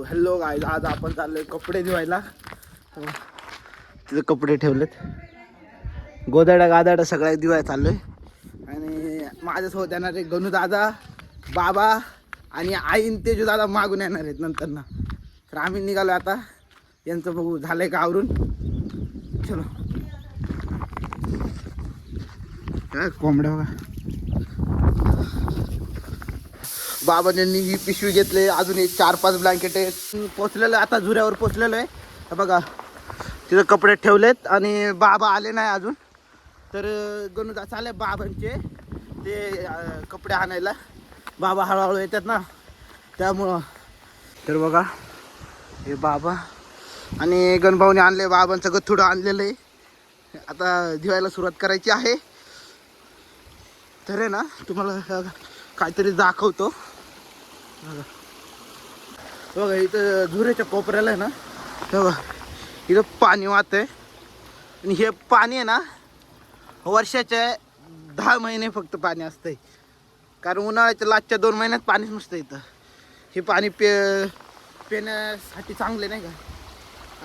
Hello guys, आज आपण चाललोय कपडे धुवायला. तिथे कपडे ठेवलेत, गोदाड्या गादाड्या सगळ्या धुवायला चाललोय. आणि माझ्यासोबत येणार आहे गणू दादा, बाबा आणि आईन तेजू दादा मागून येणार आहेत नंतर ना. तर आम्ही निघालो आता. यांचं बघू झालंय का आवरून. चलो. काय कोंबड्या बघा. बाबांनी ही पिशवी घेतली, अजून एक 4-5 ब्लँकेट आहेत. पोचलेलो आता, झुऱ्यावर पोचलेलो आहे बघा. तिथं कपडे ठेवलेत आणि बाबा आले नाही अजून. तर गणूदा चालले बाबांचे ते कपडे आणायला. बाबा हळूहळू येतात ना, त्यामुळं. तर बघा हे बाबा आणि गणभाऊने आणले. बाबांचं गथुडं आणलेलं आहे. आता धुवायला सुरुवात करायची आहे. तर आहे ना, तुम्हाला काहीतरी दाखवतो बघा. इथं झुऱ्याच्या कोपऱ्याला आहे ना, बघा इथं पाणी वाहत आहे. आणि हे पाणी आहे ना, वर्षाचे 10 महिने फक्त पाणी असतंय. कारण उन्हाळ्याच्या लास्टच्या 2 महिन्यात पाणीच नसतं इथं. हे पाणी पिण्यासाठी चांगले नाही का.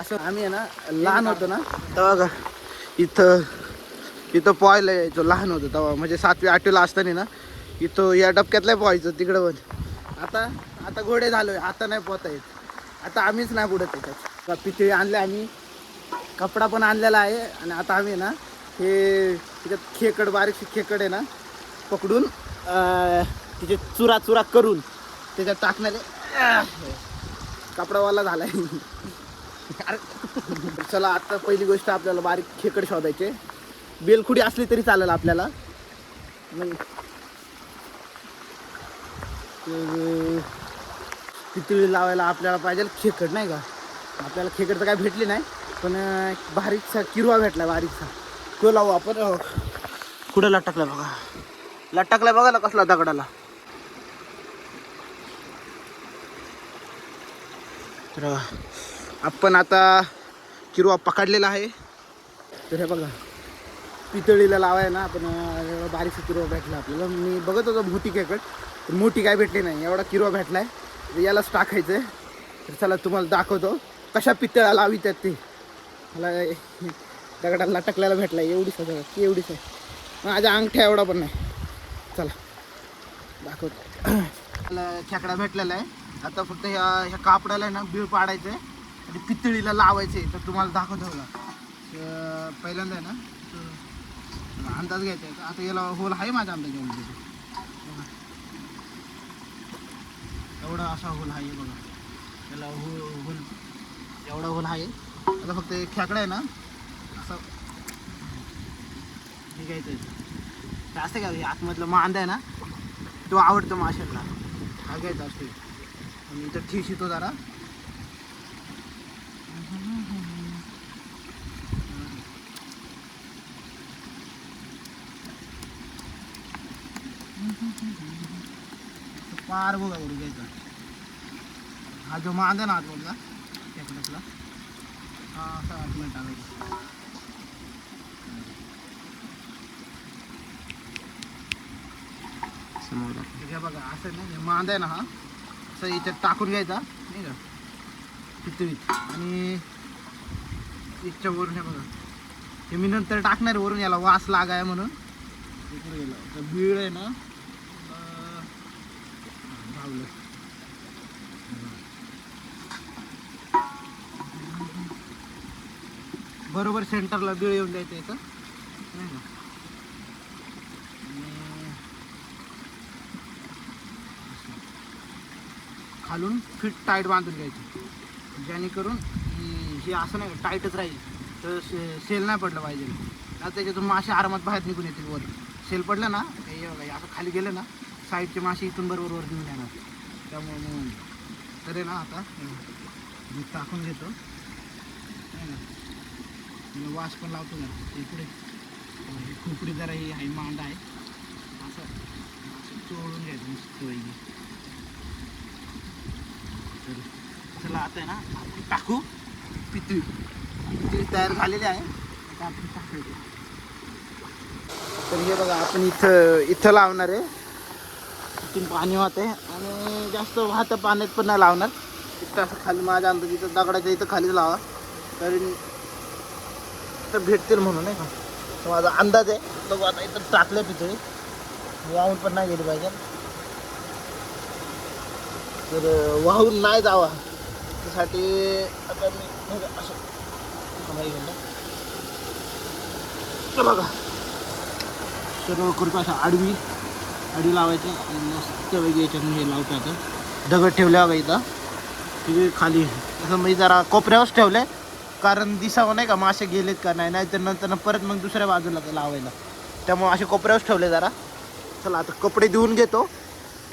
असं आम्ही आहे ना लहान होतो ना तेव्हा बघा इथं पोहायला यायचो. लहान होतो तेव्हा, म्हणजे 7वी-8वीला असताना ना इथं या डबक्यातला पोहायचं तिकडं पण. आता घोडे झालोय, आता नाही पोहता येत. आता आम्हीच नाही बुडत त्याच्यात. पितळी आणले आम्ही, कपडा पण आणलेला आहे. आणि आता आम्ही ना हे त्याच्यात खेकड, बारीकशी खेकड आहे ना पकडून तिचे चुरा करून त्याच्यात टाकणारे. कपडावाला झालाय. चला, आता पहिली गोष्ट आपल्याला बारीक खेकड शोधायचे. बेलखुडी असली तरी चालेल आपल्याला. पितळी लावायला आपल्याला पाहिजे खेकड नाही का. आपल्याला खेकड तर काय भेटली नाही, पण बारीकसा किरवा भेटला बारीकसा, तो लावू आपण. कुठं लटकला बघा, लटकला बघा ना कसला दगडाला. तर आपण आता किरवा पकडलेला आहे. तर हे बघा, पितळीला लावाय ना आपण बारीकसा किरवा भेटला आपल्याला. मी बघत होतो मोठी खेकड, तर मोठी काय भेटली नाही. एवढा किरवा भेटलाय, यालाच टाकायचं. तर चला तुम्हाला दाखवतो कशा पितळा लावित आहेत ते. मला दगडाला लटकल्याला भेटला एवढीच आहे, एवढीच आहे. माझ्या अंगठ्या एवढा पण नाही. चला दाखवतो. मला खेकडा भेटलेला आहे. आता फक्त ह्या कापडाला आहे ना बीळ पाडायचं आहे आणि पितळीला लावायचं आहे. तर तुम्हाला दाखवतो बघा. पहिल्यांदा आहे ना अंदाज घ्यायचा आहे. आता याला होल आहे माझ्या अंदाजामध्ये. एवढा असा होल आहे बघा. त्याला होल एवढा होल आहे. आता फक्त खेकडा आहे ना असं हे घ्यायचं आहे. असं का हे आतमधलं मांदा आहे ना, तो आवडतो माशांना. हा घ्यायचा असतो आणि इथं ठेस येतो जरा. पार बघा वरून घ्यायचा. हा जो मांदा ना आतमधला खेकड्यातला, हा असा आतमध्ये टाकायचा. हे बघा असं ना, मांदा आहे ना हा असं याच्यात टाकून घ्यायचा नाही का पितळीत. आणि याच्या वरून हे बघा, हे मी नंतर टाकणार वरून, याला वास लागाय म्हणून. इकडे गेला बीळ आहे ना धावलं. बरोबर सेंटरला बीळ येऊन द्यायचं याचं नाही का. खालून फिट टाईट बांधून घ्यायची, जेणेकरून हे असं नाही टाईटच राहील. तर सेल नाही पडलं पाहिजे. आता त्याच्यातून मासे आरामात बाहेर निघून येतील वर. सेल पडलं ना हे बघा, असं खाली गेलं ना साईडचे मासे इथून बरोबर वर घेऊन येणार. त्यामुळे तर आहे ना आता मी टाकून घेतो ना, वास पण लावतो ना. इकडे खुपडी जरा ही आहे, मांडा आहे, असं चोळून घ्यायचं मस्त वैगी. चला आता आहे ना टाकू. पितळी तयार झालेली आहे. आता आपण टाकायचं. तर हे बघा, आपण इथं लावणार आहे. इथून पाणी वाहत आहे आणि जास्त वाहतं पाण्यात पण नाही लावणार. इथं असं खाली माझ्या अंदाज इथं दगडाच्या इथं खाली लावा कारण इथं भेटतील म्हणून नाही का. तर माझा अंदाज आहे. बघू आता इथं टाकलं पितळी वाहून पण नाही गेली पाहिजे. तर वाहून नाही जावा त्यासाठी आता मी असं बघा सर्व करतो असं आडवी लावायचं आणि मस्त वेगळी याच्यात हे लावतो. आता दगड ठेवल्या बघा इथं तिथे खाली असं म्हणजे जरा कोपऱ्यावरच ठेवले कारण दिसावं नाही का मासे गेलेत का नाही. नाहीतर नंतर परत मग दुसऱ्या बाजूला लावायला त्यामुळे असे कोपऱ्यावरच ठेवले जरा. चला आता कपडे धुवून घेतो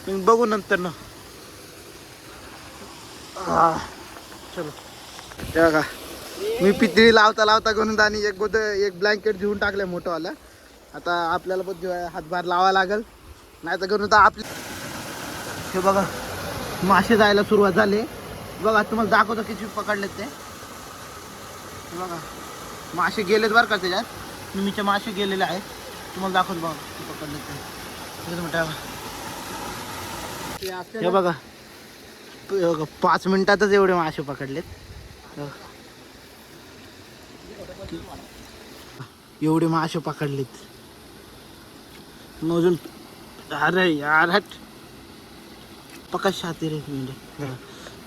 मग बघू नंतर ना. चलो ते बघा मी पितळी लावता करून आणि एक ब्लँकेट घेऊन टाकलं मोठंवालं. आता आपल्याला पण हातभार लावा लागेल नाही तर करून तर आपले हे बघा मासे जायला सुरुवात झाली. बघा तुम्हाला दाखवतो किती पकडलेत ते. बघा मासे गेलेत बरं का त्याच्यात निमीचे मासे गेलेले आहेत. तुम्हाला दाखवतो बघा किती पकडलेत ते. हे बघा 5 मिनिटातच एवढे मासे पकडलेत. एवढे मासे पकडलेत अजून. अरे यार हट पकड रे म्हणजे.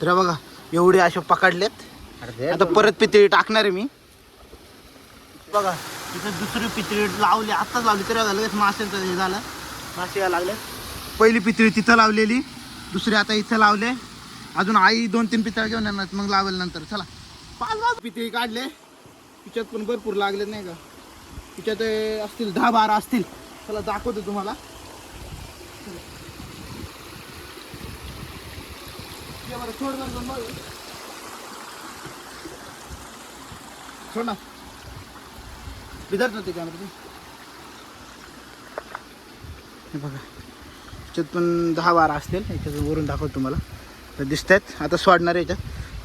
तर बघा एवढे असे पकडलेत. आता परत पितळी टाकणार आहे मी. बघा तिथे दुसरी पितळी लावली आत्ताच लावली तरी बघा लगेच माशांचं हे झालं. मासे यायला लागले. पहिली पितळी तिथं लावलेली दुसरी आता इथं लावले. अजून आई 2-3 पितळ घेऊन येणार मग लावेल नंतर. चला 5 पितळी काढले तिच्यात पण भरपूर लागले नाही का. तिच्यात असतील 10-12 असतील. चला दाखवतो तुम्हाला. सोड ना बिदर नव्हते कॅमेरा. हे बघा याच्यात पण 10-12 असतील. याच्यात वरून दाखवतो तुम्हाला. तर दिसत आहेत आता सोडणार याच्यात.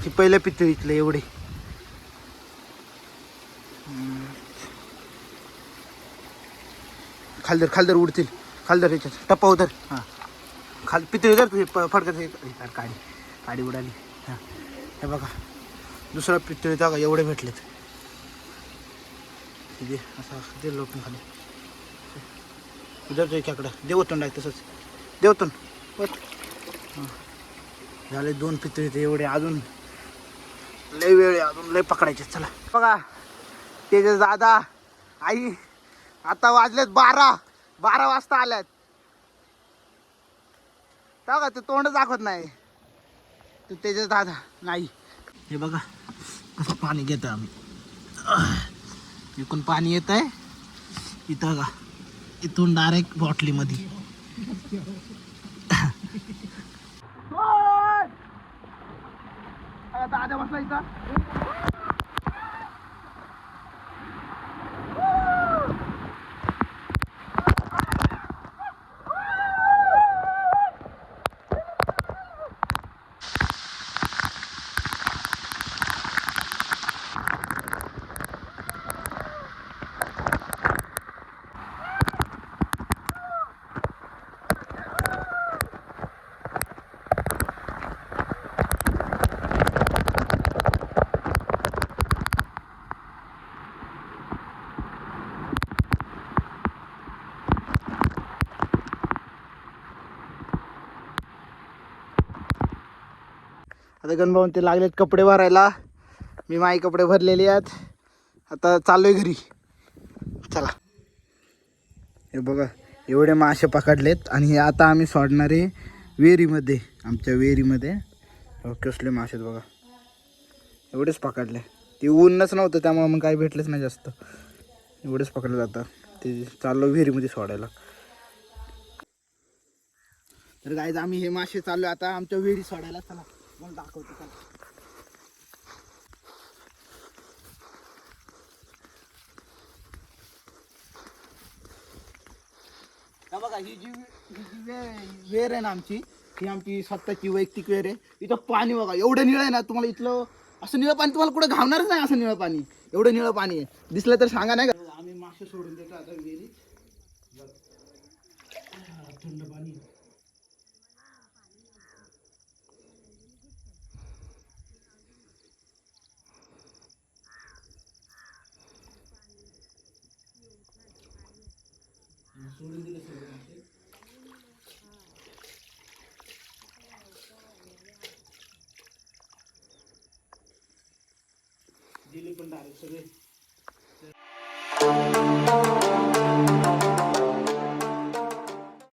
ही पहिल्या पितळीतले एवढे खालदर उडतील. खालदर याच्यात टप्पा उधर. हां पितळी उधर तुझी फडकत काडी उडाली. हां हे बघा दुसरा पितळी बघा एवढे भेटलेत. तिथे असं ते लोटून खाली उधर इकडं देवतून डाय तसंच देवतून हां झाले 2 पितळी ते एवढे. अजून लय वेळ अजून लय पकडायचे. चला बघा ते दादा आई आता वाजलेत 12 वाजता आल्यात. बघा ते तोंड दाखवत नाही तर त्याचे दादा नाही. हे बघा कसं पाणी घेतो आम्ही. इकडून पाणी येत आहे इथं का इथून डायरेक्ट बॉटलीमध्ये. दादा बसला इथं. आता गणभाऊन ते लागलेत कपडे भरायला. मी माझे कपडे भरलेले आहेत. आता चाललोय घरी. चला हे बघा एवढे मासे पकडलेत आणि हे आता आम्ही सोडणारे विहिरीमध्ये. आमच्या विहिरीमध्ये कसले मासे आहेत बघा एवढेच पकडले. ते ऊनच नव्हतं त्यामुळे मग काही भेटलेच नाही जास्त. एवढेच पकडले जातात. ते चाललो विहिरीमध्ये सोडायला. तर गाईज आम्ही हे मासे चाललो आता आमच्या विहिरी सोडायला. चला मला दाखवतो. चला बघा ही जी वेर आहे ना आमची ही आमची स्वतःची वैयक्तिक वेर आहे. इथं पाणी बघा एवढं निळं आहे ना तुम्हाला. इथलं असं निळं पाणी तुम्हाला कुठं घावणारच नाही. असं निळं पाणी एवढं निळं पाणी आहे. दिसलं तर सांगा नाही का. आम्ही मासे सोडून देतो आता विहिरीत. थंड पाणी सोडून दिले सगळे मासे. दिले पण डायरेक्ट सगळे